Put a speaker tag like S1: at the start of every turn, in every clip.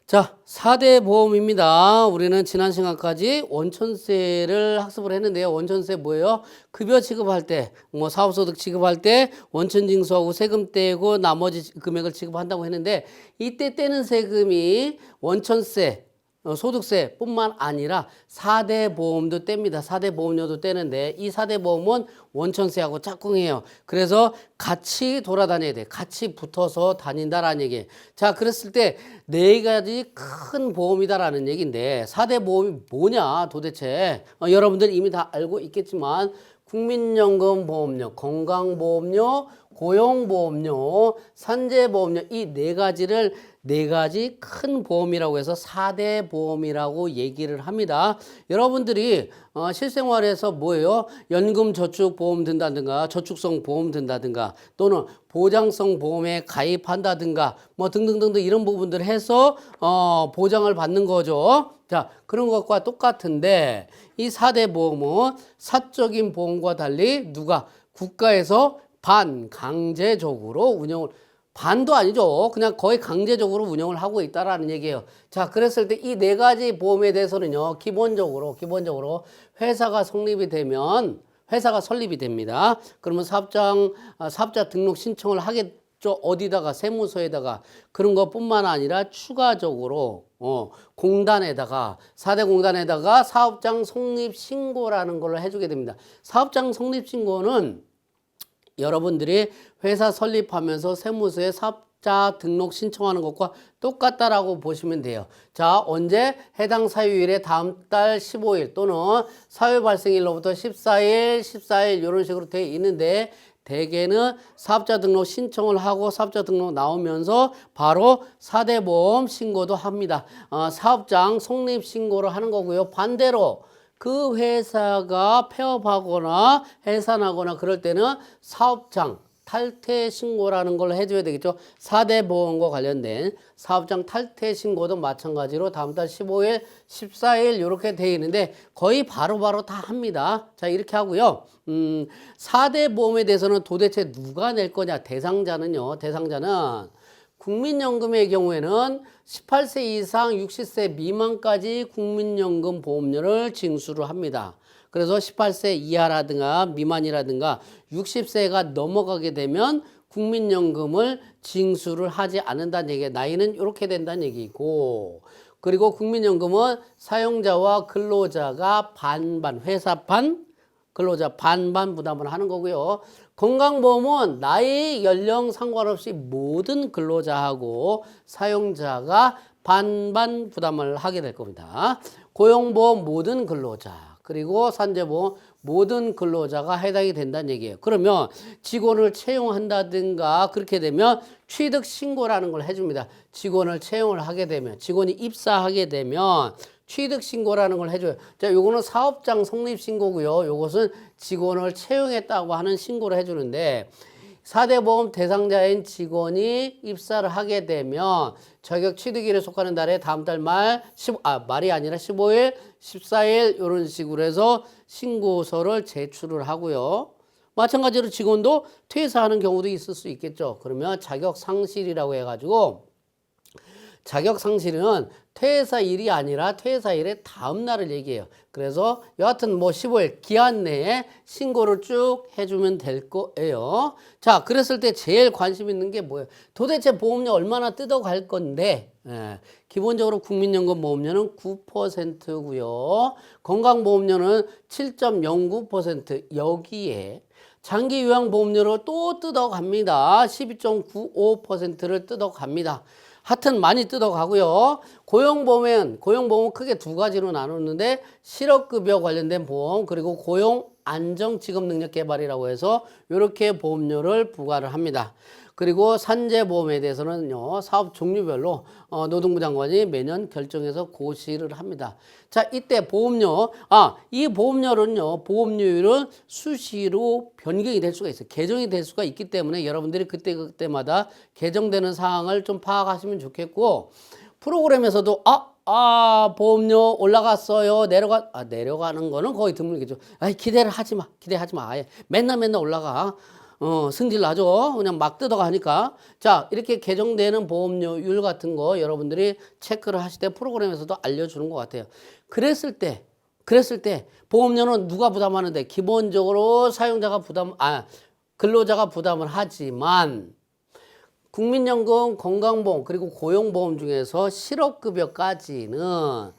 S1: 자, 4대 보험입니다. 우리는 지난 시간까지 원천세를 학습을 했는데요. 원천세 뭐예요? 급여 지급할 때, 사업소득 지급할 때 원천 징수하고 세금 떼고 나머지 금액을 지급한다고 했는데 이때 떼는 세금이 원천세, 소득세뿐만 아니라 4대 보험도 뗍니다. 4대 보험료도 떼는데 이 4대 보험은 원천세하고 짝꿍이에요. 그래서 같이 돌아다녀야 돼. 같이 붙어서 다닌다라는 얘기예요. 자, 그랬을 때 네 가지 큰 보험이다라는 얘기인데 4대 보험이 뭐냐 도대체. 여러분들 이미 다 알고 있겠지만 국민연금 보험료, 건강보험료, 고용보험료, 산재보험료 이 네 가지를 네 가지 큰 보험이라고 해서 4대 보험이라고 얘기를 합니다. 여러분들이 실생활에서 뭐예요? 연금저축 보험 든다든가 저축성 보험 든다든가 또는 보장성 보험에 가입한다든가 뭐 등등등등 이런 부분들 해서 보장을 받는 거죠. 자, 그런 것과 똑같은데 이 4대 보험은 사적인 보험과 달리 누가 국가에서 반강제적으로 운영을 반도 아니죠. 그냥 거의 강제적으로 운영을 하고 있다라는 얘기예요. 자, 그랬을 때 이 네 가지 보험에 대해서는요, 기본적으로 회사가 설립이 됩니다. 그러면 사업자 등록 신청을 하겠죠. 어디다가 세무서에다가 그런 것뿐만 아니라 추가적으로 공단에다가 4대 공단에다가 사업장 성립 신고라는 걸 해주게 됩니다. 사업장 성립 신고는 여러분들이 회사 설립하면서 세무서에 사업자 등록 신청하는 것과 똑같다라고 보시면 돼요. 자, 언제? 해당 사유일의 다음 달 15일 또는 사유 발생일로부터 14일 이런 식으로 되어 있는데 대개는 사업자 등록 신청을 하고 사업자 등록 나오면서 바로 4대 보험 신고도 합니다. 사업장 성립 신고를 하는 거고요. 반대로 그 회사가 폐업하거나 해산하거나 그럴 때는 사업장 탈퇴 신고라는 걸 해줘야 되겠죠. 4대 보험과 관련된 사업장 탈퇴 신고도 마찬가지로 다음 달 15일, 14일 이렇게 되어 있는데 거의 바로바로 다 합니다. 자, 이렇게 하고요. 4대 보험에 대해서는 도대체 누가 낼 거냐? 대상자는 국민연금의 경우에는 18세 이상 60세 미만까지 국민연금 보험료를 징수를 합니다. 그래서 18세 이하라든가 미만이라든가 60세가 넘어가게 되면 국민연금을 징수를 하지 않는다는 얘기예요. 나이는 이렇게 된다는 얘기고, 그리고 국민연금은 사용자와 근로자가 반반, 회사판, 근로자 반반 부담을 하는 거고요. 건강보험은 나이, 연령 상관없이 모든 근로자하고 사용자가 반반 부담을 하게 될 겁니다. 고용보험 모든 근로자, 그리고 산재보험 모든 근로자가 해당이 된다는 얘기예요. 그러면 직원을 채용한다든가 그렇게 되면 취득신고라는 걸 해줍니다. 직원을 채용을 하게 되면, 직원이 입사하게 되면 취득신고라는 걸 해줘요. 자, 요거는 사업장 성립신고고요. 요것은 직원을 채용했다고 하는 신고를 해주는데 4대 보험 대상자인 직원이 입사를 하게 되면 자격 취득일에 속하는 달에 다음 달 말이 아니라 15일, 14일 이런 식으로 해서 신고서를 제출을 하고요. 마찬가지로 직원도 퇴사하는 경우도 있을 수 있겠죠. 그러면 자격 상실이라고 해가지고 자격 상실은 퇴사일이 아니라 퇴사일의 다음 날을 얘기해요. 그래서 여하튼 15일 기한 내에 신고를 쭉 해주면 될 거예요. 자, 그랬을 때 제일 관심 있는 게 뭐예요? 도대체 보험료 얼마나 뜯어갈 건데, 기본적으로 국민연금 보험료는 9%고요. 건강보험료는 7.09%, 여기에 장기 요양보험료로 또 뜯어갑니다. 12.95%를 뜯어갑니다. 하여튼 많이 뜯어가고요. 고용보험은 크게 두 가지로 나누는데 실업급여 관련된 보험 그리고 고용안정직업능력개발이라고 해서 이렇게 보험료를 부과를 합니다. 그리고 산재보험에 대해서는요, 사업 종류별로 노동부 장관이 매년 결정해서 고시를 합니다. 자, 이때 보험료, 이 보험료율은 수시로 변경이 될 수가 있어요. 개정이 될 수가 있기 때문에 여러분들이 그때마다 개정되는 사항을 좀 파악하시면 좋겠고, 프로그램에서도 보험료 올라갔어요. 내려가는 거는 거의 드물겠죠. 기대하지 마. 아예 맨날 올라가. 승질 나죠. 그냥 막 뜯어가니까. 자, 이렇게 개정되는 보험료율 같은 거 여러분들이 체크를 하실 때 프로그램에서도 알려주는 것 같아요. 그랬을 때 보험료는 누가 부담하는데? 기본적으로 근로자가 부담을 하지만 국민연금, 건강보험, 그리고 고용보험 중에서 실업급여까지는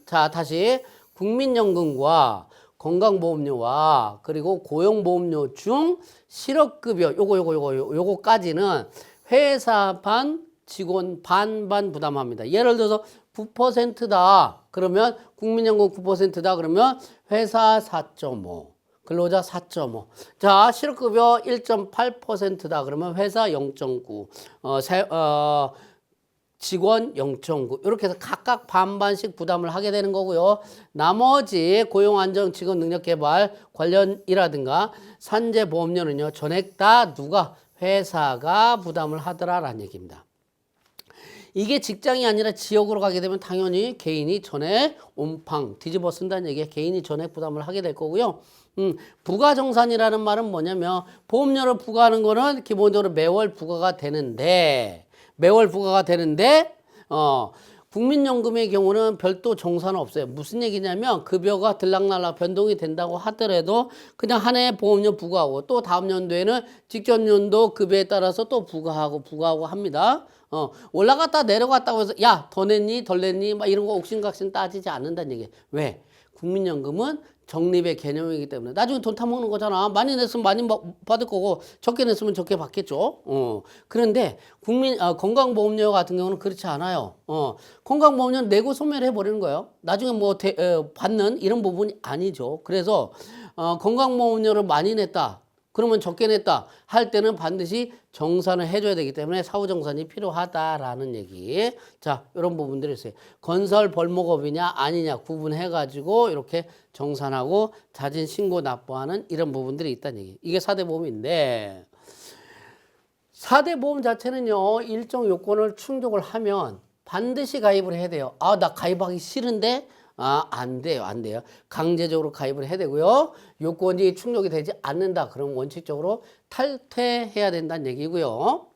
S1: 자, 다시 국민연금과 건강보험료와 그리고 고용보험료 중 실업급여 요거까지는 회사 반 직원 반반 부담합니다. 예를 들어서 9%다 그러면 국민연금 9%다 그러면 회사 4.5 근로자 4.5 자 실업급여 1.8%다 그러면 회사 0.9 직원 0.9 이렇게 해서 각각 반반씩 부담을 하게 되는 거고요. 나머지 고용안정 직업능력개발 관련이라든가 산재보험료는요. 전액 다 누가 회사가 부담을 하더라라는 얘기입니다. 이게 직장이 아니라 지역으로 가게 되면 당연히 개인이 전액 온팡 뒤집어 쓴다는 얘기에 개인이 전액 부담을 하게 될 거고요. 부가정산이라는 말은 뭐냐면 보험료를 부과하는 거는 기본적으로 매월 부과가 되는데 국민연금의 경우는 별도 정산은 없어요. 무슨 얘기냐면 급여가 들락날락 변동이 된다고 하더라도 그냥 한 해 보험료 부과하고 또 다음 연도에는 직전 연도 급여에 따라서 또 부과하고 합니다. 올라갔다 내려갔다고 해서 야, 더 냈니 덜 냈니 막 이런 거 옥신각신 따지지 않는다는 얘기예요. 왜? 국민연금은 적립의 개념이기 때문에 나중에 돈 타먹는 거잖아. 많이 냈으면 많이 받을 거고 적게 냈으면 적게 받겠죠. 그런데 건강보험료 같은 경우는 그렇지 않아요. 건강보험료는 내고 소멸해 버리는 거예요. 나중에 받는 이런 부분이 아니죠. 그래서 건강보험료를 많이 냈다. 그러면 적게 냈다 할 때는 반드시 정산을 해줘야 되기 때문에 사후정산이 필요하다라는 얘기. 자, 이런 부분들이 있어요. 건설 벌목업이냐 아니냐 구분해가지고 이렇게 정산하고 자진신고 납부하는 이런 부분들이 있다는 얘기. 이게 4대 보험인데 4대 보험 자체는요. 일정 요건을 충족을 하면 반드시 가입을 해야 돼요. 아, 나 가입하기 싫은데 안 돼요. 강제적으로 가입을 해야 되고요. 요건이 충족이 되지 않는다. 그럼 원칙적으로 탈퇴해야 된다는 얘기고요.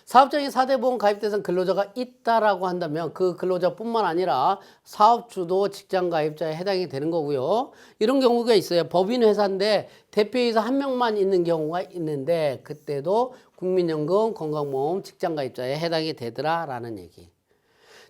S1: 사업장에 4대 보험 가입 대상 근로자가 있다라고 한다면 그 근로자뿐만 아니라 사업주도 직장 가입자에 해당이 되는 거고요. 이런 경우가 있어요. 법인 회사인데 대표이사 한 명만 있는 경우가 있는데 그때도 국민연금, 건강보험, 직장 가입자에 해당이 되더라라는 얘기.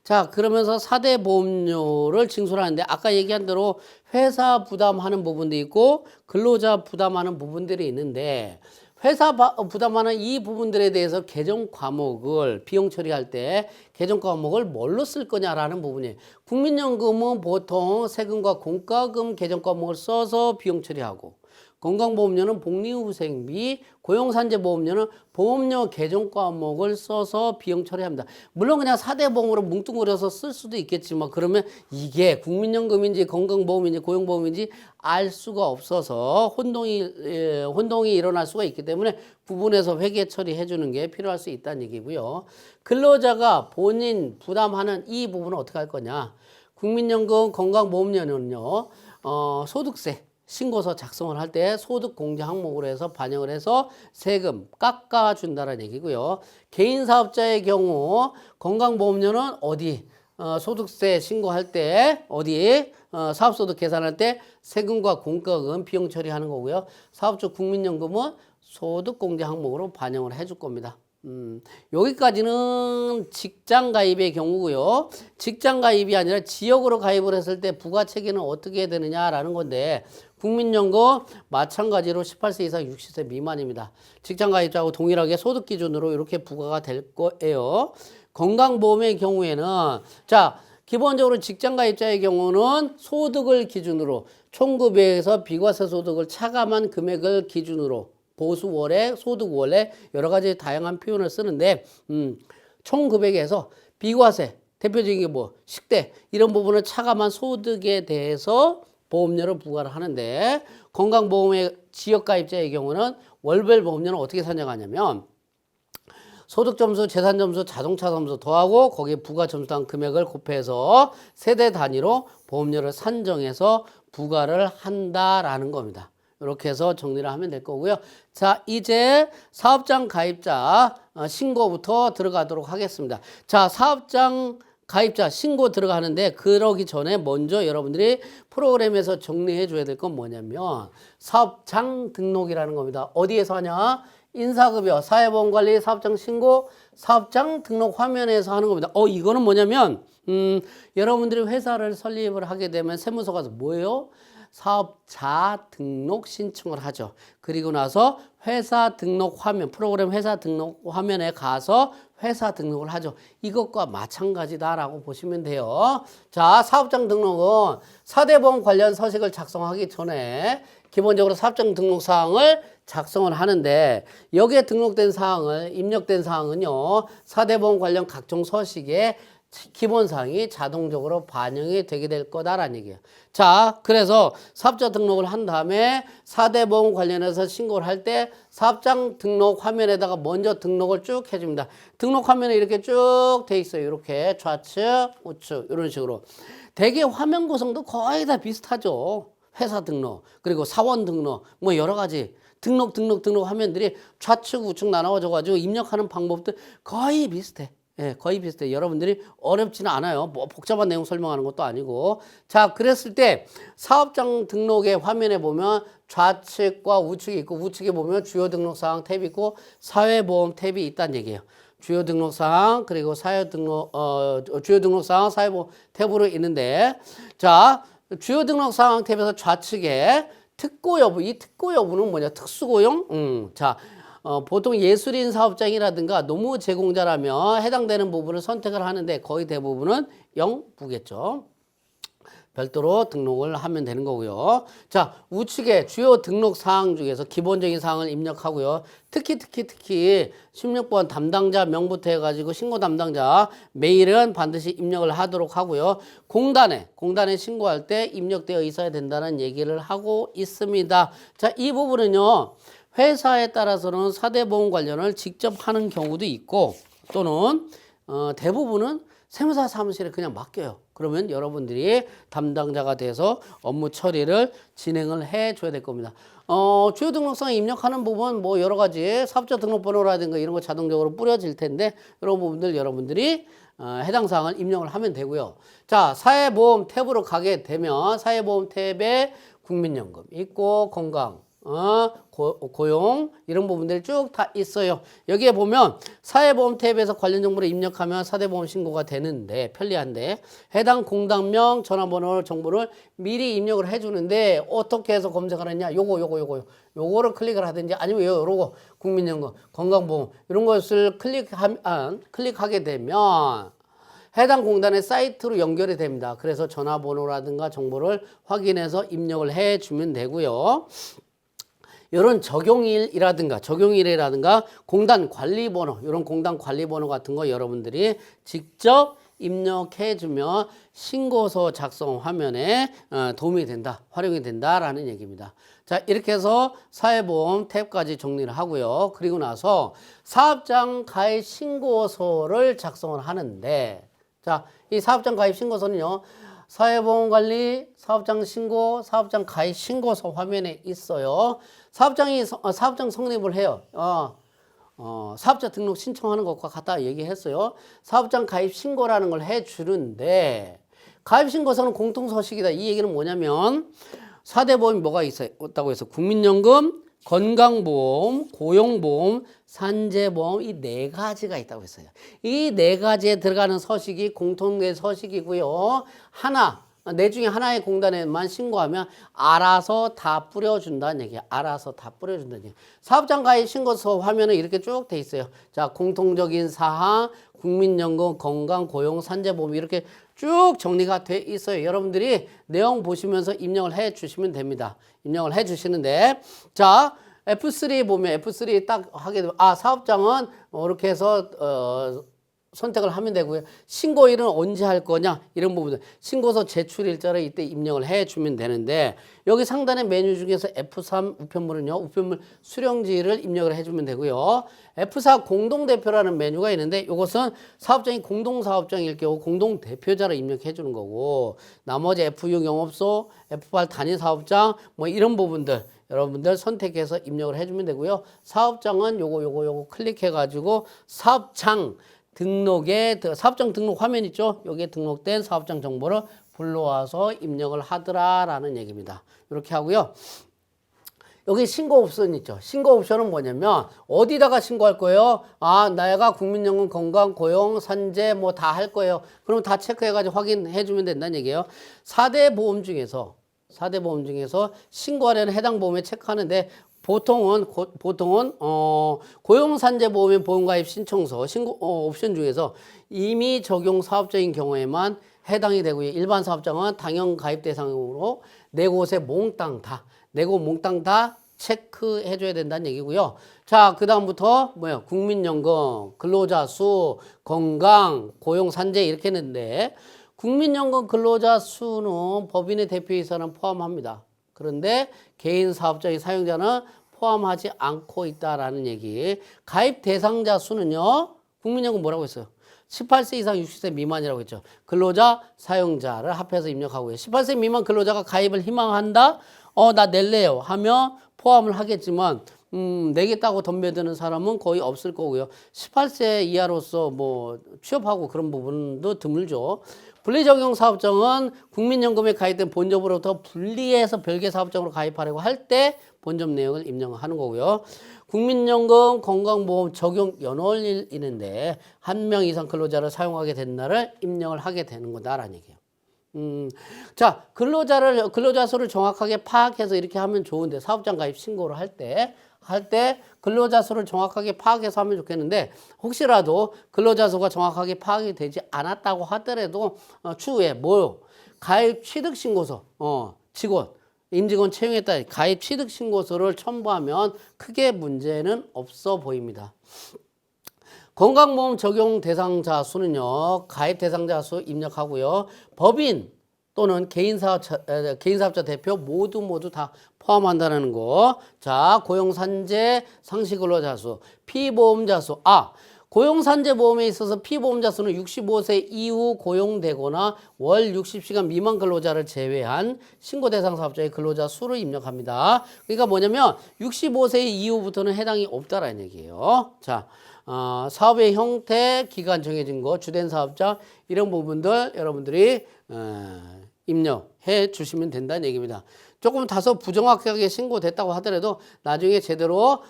S1: 자, 그러면서 4대 보험료를 징수를 하는데 아까 얘기한 대로 회사 부담하는 부분도 있고 근로자 부담하는 부분들이 있는데 회사 부담하는 이 부분들에 대해서 개정 과목을 비용 처리할 때 개정 과목을 뭘로 쓸 거냐라는 부분이에요. 국민연금은 보통 세금과 공과금 개정 과목을 써서 비용 처리하고 건강보험료는 복리후생비, 고용산재보험료는 보험료 개정 과목을 써서 비용 처리합니다. 물론 그냥 4대 보험으로 뭉뚱그려서 쓸 수도 있겠지만 그러면 이게 국민연금인지 건강보험인지 고용보험인지 알 수가 없어서 혼동이 일어날 수가 있기 때문에 구분해서 회계 처리해 주는 게 필요할 수 있다는 얘기고요. 근로자가 본인 부담하는 이 부분은 어떻게 할 거냐. 국민연금 건강보험료는요. 소득세 신고서 작성을 할 때 소득 공제 항목으로 해서 반영을 해서 세금 깎아준다는 얘기고요. 개인 사업자의 경우 건강보험료는 어디 소득세 신고할 때 어디 사업소득 계산할 때 세금과 공과금 비용 처리하는 거고요. 사업주 국민연금은 소득 공제 항목으로 반영을 해줄 겁니다. 여기까지는 직장 가입의 경우고요. 직장 가입이 아니라 지역으로 가입을 했을 때 부가체계는 어떻게 해야 되느냐라는 건데 국민연금 마찬가지로 18세 이상 60세 미만입니다. 직장 가입자하고 동일하게 소득 기준으로 이렇게 부과가 될 거예요. 건강보험의 경우에는 자 기본적으로 직장 가입자의 경우는 소득을 기준으로 총급여에서 비과세 소득을 차감한 금액을 기준으로 보수월에 소득월에 여러 가지 다양한 표현을 쓰는데 총급액에서 비과세 대표적인 게 뭐 식대 이런 부분을 차감한 소득에 대해서 보험료를 부과를 하는데 건강보험의 지역가입자의 경우는 월별 보험료는 어떻게 산정하냐면 소득점수, 재산점수, 자동차점수 더하고 거기에 부가점수당 금액을 곱해서 세대 단위로 보험료를 산정해서 부과를 한다라는 겁니다. 이렇게 해서 정리를 하면 될 거고요. 자, 이제 사업장 가입자 신고부터 들어가도록 하겠습니다. 자, 사업장 가입자 신고 들어가는데 그러기 전에 먼저 여러분들이 프로그램에서 정리해 줘야 될 건 뭐냐면 사업장 등록이라는 겁니다. 어디에서 하냐? 인사급여, 사회보험관리, 사업장 신고, 사업장 등록 화면에서 하는 겁니다. 이거는 뭐냐면 여러분들이 회사를 설립을 하게 되면 세무서 가서 뭐예요? 사업자 등록 신청을 하죠. 그리고 나서 회사 등록 화면, 프로그램 회사 등록 화면에 가서 회사 등록을 하죠. 이것과 마찬가지다라고 보시면 돼요. 자, 사업장 등록은 4대 보험 관련 서식을 작성하기 전에 기본적으로 사업장 등록 사항을 작성을 하는데 여기에 등록된 사항을 입력된 사항은요. 4대 보험 관련 각종 서식에 기본사항이 자동적으로 반영이 되게 될 거다라는 얘기예요. 자, 그래서 사업자 등록을 한 다음에 4대 보험 관련해서 신고를 할 때 사업장 등록 화면에다가 먼저 등록을 쭉 해줍니다. 등록 화면에 이렇게 쭉 돼 있어요. 이렇게 좌측, 우측 이런 식으로. 대개 화면 구성도 거의 다 비슷하죠. 회사 등록, 그리고 사원 등록, 뭐 여러 가지 등록 화면들이 좌측, 우측 나눠져가지고 입력하는 방법도 거의 비슷해. 예, 거의 비슷해요. 여러분들이 어렵지는 않아요. 뭐 복잡한 내용 설명하는 것도 아니고. 자, 그랬을 때 사업장 등록의 화면에 보면 좌측과 우측이 있고 우측에 보면 주요 등록사항 탭이 있고 사회보험 탭이 있다는 얘기예요. 주요 등록사항 그리고 주요 등록사항 사회보험 탭으로 있는데 자, 주요 등록사항 탭에서 좌측에 특고 여부, 이 특고 여부는 뭐냐? 특수고용? 자, 보통 예술인 사업장이라든가 노무 제공자라면 해당되는 부분을 선택을 하는데 거의 대부분은 영부겠죠. 별도로 등록을 하면 되는 거고요. 자, 우측에 주요 등록 사항 중에서 기본적인 사항을 입력하고요. 특히 16번 담당자 명부터 해가지고 신고 담당자 메일은 반드시 입력을 하도록 하고요. 공단에 신고할 때 입력되어 있어야 된다는 얘기를 하고 있습니다. 자, 이 부분은요. 회사에 따라서는 4대 보험 관련을 직접 하는 경우도 있고 또는 대부분은 세무사 사무실에 그냥 맡겨요. 그러면 여러분들이 담당자가 돼서 업무 처리를 진행을 해줘야 될 겁니다. 주요 등록상 입력하는 부분 뭐 여러 가지 사업자 등록번호라든가 이런 거 자동적으로 뿌려질 텐데 이런 부분들 여러분들이 해당 사항을 입력을 하면 되고요. 자, 사회보험 탭으로 가게 되면 사회보험 탭에 국민연금 있고 건강 고용 이런 부분들이 쭉 다 있어요. 여기에 보면 사회보험 탭에서 관련 정보를 입력하면 4대 보험 신고가 되는데 편리한데 해당 공단명 전화번호 정보를 미리 입력을 해주는데 어떻게 해서 검색을 하느냐 요거를 클릭을 하든지 아니면 요거 국민연금 건강보험 이런 것을 클릭하게 되면 해당 공단의 사이트로 연결이 됩니다. 그래서 전화번호라든가 정보를 확인해서 입력을 해주면 되고요. 이런 적용일이라든가 공단 관리번호 이런 공단 관리번호 같은 거 여러분들이 직접 입력해주면 신고서 작성 화면에 도움이 된다, 활용이 된다라는 얘기입니다. 자, 이렇게 해서 사회보험 탭까지 정리를 하고요. 그리고 나서 사업장 가입 신고서를 작성을 하는데 자, 이 사업장 가입 신고서는요. 사회보험관리, 사업장 신고, 사업장 가입 신고서 화면에 있어요. 사업장 성립을 해요. 사업자 등록 신청하는 것과 같다 얘기했어요. 사업장 가입 신고라는 걸 해주는데 가입 신고서는 공통서식이다. 이 얘기는 뭐냐면 4대 보험이 뭐가 있다고 해서 국민연금, 건강보험, 고용보험, 산재보험 이 네 가지가 있다고 했어요. 이 네 가지에 들어가는 서식이 공통된 서식이고요. 네 중에 하나의 공단에만 신고하면 알아서 다 뿌려준다는 얘기야. 알아서 다 뿌려준다는 얘기야. 사업장 가입 신고서 화면은 이렇게 쭉 돼 있어요. 자, 공통적인 사항, 국민연금, 건강, 고용, 산재보험 이렇게 쭉 정리가 돼 있어요. 여러분들이 내용 보시면서 입력을 해 주시면 됩니다. 입력을 해 주시는데 자, F3 보면 F3 딱 하게 되면 사업장은 이렇게 해서 선택을 하면 되고요. 신고일은 언제 할 거냐 이런 부분들 신고서 제출 일자를 이때 입력을 해주면 되는데 여기 상단의 메뉴 중에서 F3 우편물은요. 우편물 수령지를 입력을 해주면 되고요. F4 공동대표라는 메뉴가 있는데 이것은 사업장이 공동사업장일 경우 공동대표자를 입력해 주는 거고 나머지 F6 영업소, F8 단위사업장 뭐 이런 부분들 여러분들 선택해서 입력을 해주면 되고요. 사업장은 요거 클릭해가지고 사업장 사업장 등록 화면 있죠? 여기에 등록된 사업장 정보를 불러와서 입력을 하더라라는 얘기입니다. 이렇게 하고요. 여기 신고 옵션 있죠. 신고 옵션은 뭐냐면 어디다가 신고할 거예요? 아, 내가 국민연금, 건강, 고용, 산재 뭐 다 할 거예요. 그럼 다 체크해가지고 확인해 주면 된다는 얘기예요. 4대 보험 중에서 신고하려는 해당 보험에 체크하는데 보통은 고용산재보험의 보험가입 신청서 신고 옵션 중에서 이미 적용 사업자인 경우에만 해당이 되고요. 일반 사업장은 당연 가입 대상으로 네 곳에 몽땅 다 체크해 줘야 된다는 얘기고요. 자, 그 다음부터 뭐예요? 국민연금, 근로자 수, 건강, 고용, 산재 이렇게 했는데 국민연금 근로자 수는 법인의 대표이사는 포함합니다. 그런데 개인 사업자의 사용자는 포함하지 않고 있다라는 얘기. 가입 대상자 수는요. 국민연금 뭐라고 했어요? 18세 이상 60세 미만이라고 했죠. 근로자, 사용자를 합해서 입력하고요. 18세 미만 근로자가 가입을 희망한다? 나 낼래요 하면 포함을 하겠지만 내겠다고 덤벼드는 사람은 거의 없을 거고요. 18세 이하로서 뭐 취업하고 그런 부분도 드물죠. 분리적용 사업장은 국민연금에 가입된 본점으로부터 분리해서 별개 사업장으로 가입하려고 할 때 본점 내역을 입력하는 거고요. 국민연금 건강보험 적용 연월일이는데 한 명 이상 근로자를 사용하게 된 날을 입력을 하게 되는 거다라는 얘기예요. 자, 근로자 수를 정확하게 파악해서 이렇게 하면 좋은데, 사업장 가입 신고를 할 때 근로자 수를 정확하게 파악해서 하면 좋겠는데, 혹시라도 근로자 수가 정확하게 파악이 되지 않았다고 하더라도, 추후에 가입 취득 신고서, 임직원 채용했다 가입 취득 신고서를 첨부하면 크게 문제는 없어 보입니다. 건강보험 적용 대상자 수는요, 가입 대상자 수 입력하고요. 법인 또는 개인사업자 대표 모두 다 포함한다는 거. 자, 고용산재 상시근로자 수, 피보험자 수. 고용산재보험에 있어서 피보험자 수는 65세 이후 고용되거나 월 60시간 미만 근로자를 제외한 신고대상 사업자의 근로자 수를 입력합니다. 그러니까 뭐냐면 65세 이후부터는 해당이 없다라는 얘기예요. 자, 사업의 형태, 기간 정해진 거, 주된 사업자 이런 부분들 여러분들이 입력해 주시면 된다는 얘기입니다. 조금 다소 부정확하게 신고됐다고 하더라도 나중에 제대로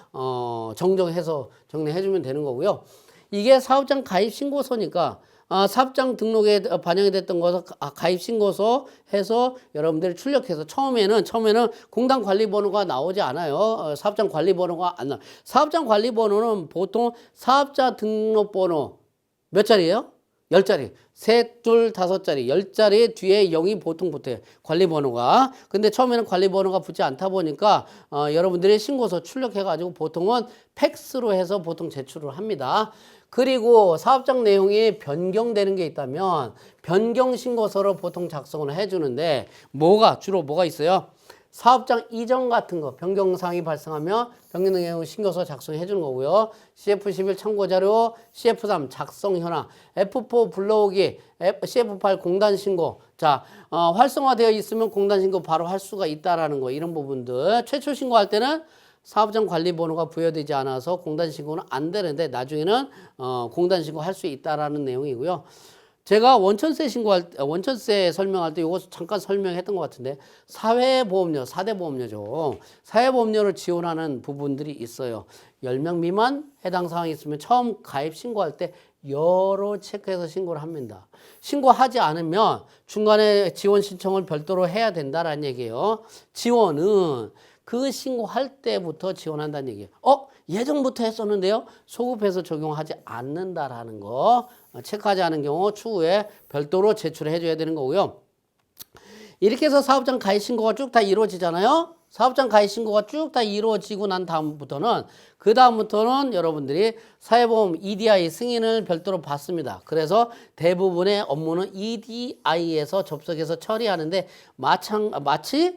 S1: 정정해서 정리해 주면 되는 거고요. 이게 사업장 가입 신고서니까 사업장 등록에 반영이 됐던 것을 가입 신고서 해서 여러분들이 출력해서 처음에는 공단 관리 번호가 나오지 않아요. 사업장 관리 번호가 안 나와요. 사업장 관리 번호는 보통 사업자 등록 번호 몇 자리예요? 10자리. 셋, 둘, 5자리. 10자리 뒤에 0이 보통 붙어요. 관리 번호가. 근데 처음에는 관리 번호가 붙지 않다 보니까 여러분들이 신고서 출력해가지고 보통은 팩스로 해서 보통 제출을 합니다. 그리고 사업장 내용이 변경되는 게 있다면 변경 신고서를 보통 작성을 해주는데 주로 뭐가 있어요? 사업장 이전 같은 거 변경사항이 발생하면 변경 내용 신고서 작성해 주는 거고요. CF11 참고자료, CF3 작성 현황, F4 불러오기, CF8 공단 신고. 자, 활성화되어 있으면 공단 신고 바로 할 수가 있다라는 거 이런 부분들. 최초 신고할 때는 사업장 관리 번호가 부여되지 않아서 공단 신고는 안 되는데 나중에는 공단 신고 할 수 있다라는 내용이고요. 제가 원천세 설명할 때 이거 잠깐 설명했던 것 같은데 사회보험료, 4대 보험료죠. 사회보험료를 지원하는 부분들이 있어요. 10명 미만 해당 사항이 있으면 처음 가입 신고할 때 여러 체크해서 신고를 합니다. 신고하지 않으면 중간에 지원 신청을 별도로 해야 된다라는 얘기예요. 지원은 그 신고할 때부터 지원한다는 얘기예요. 예전부터 했었는데요. 소급해서 적용하지 않는다라는 거 체크하지 않은 경우 추후에 별도로 제출해 줘야 되는 거고요. 이렇게 해서 사업장 가입 신고가 쭉 다 이루어지잖아요. 사업장 가입 신고가 쭉 다 이루어지고 난 다음부터는 여러분들이 사회보험 EDI 승인을 별도로 받습니다. 그래서 대부분의 업무는 EDI에서 접속해서 처리하는데 마치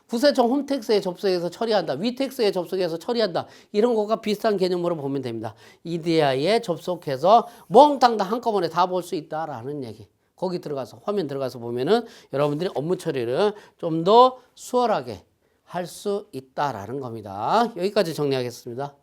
S1: 구세청 홈택스에 접속해서 처리한다, 위택스에 접속해서 처리한다 이런 것과 비슷한 개념으로 보면 됩니다. EDI에 접속해서 몽땅 다 한꺼번에 다 볼 수 있다라는 얘기. 거기 화면 들어가서 보면은 여러분들이 업무 처리를 좀 더 수월하게 할 수 있다라는 겁니다. 여기까지 정리하겠습니다.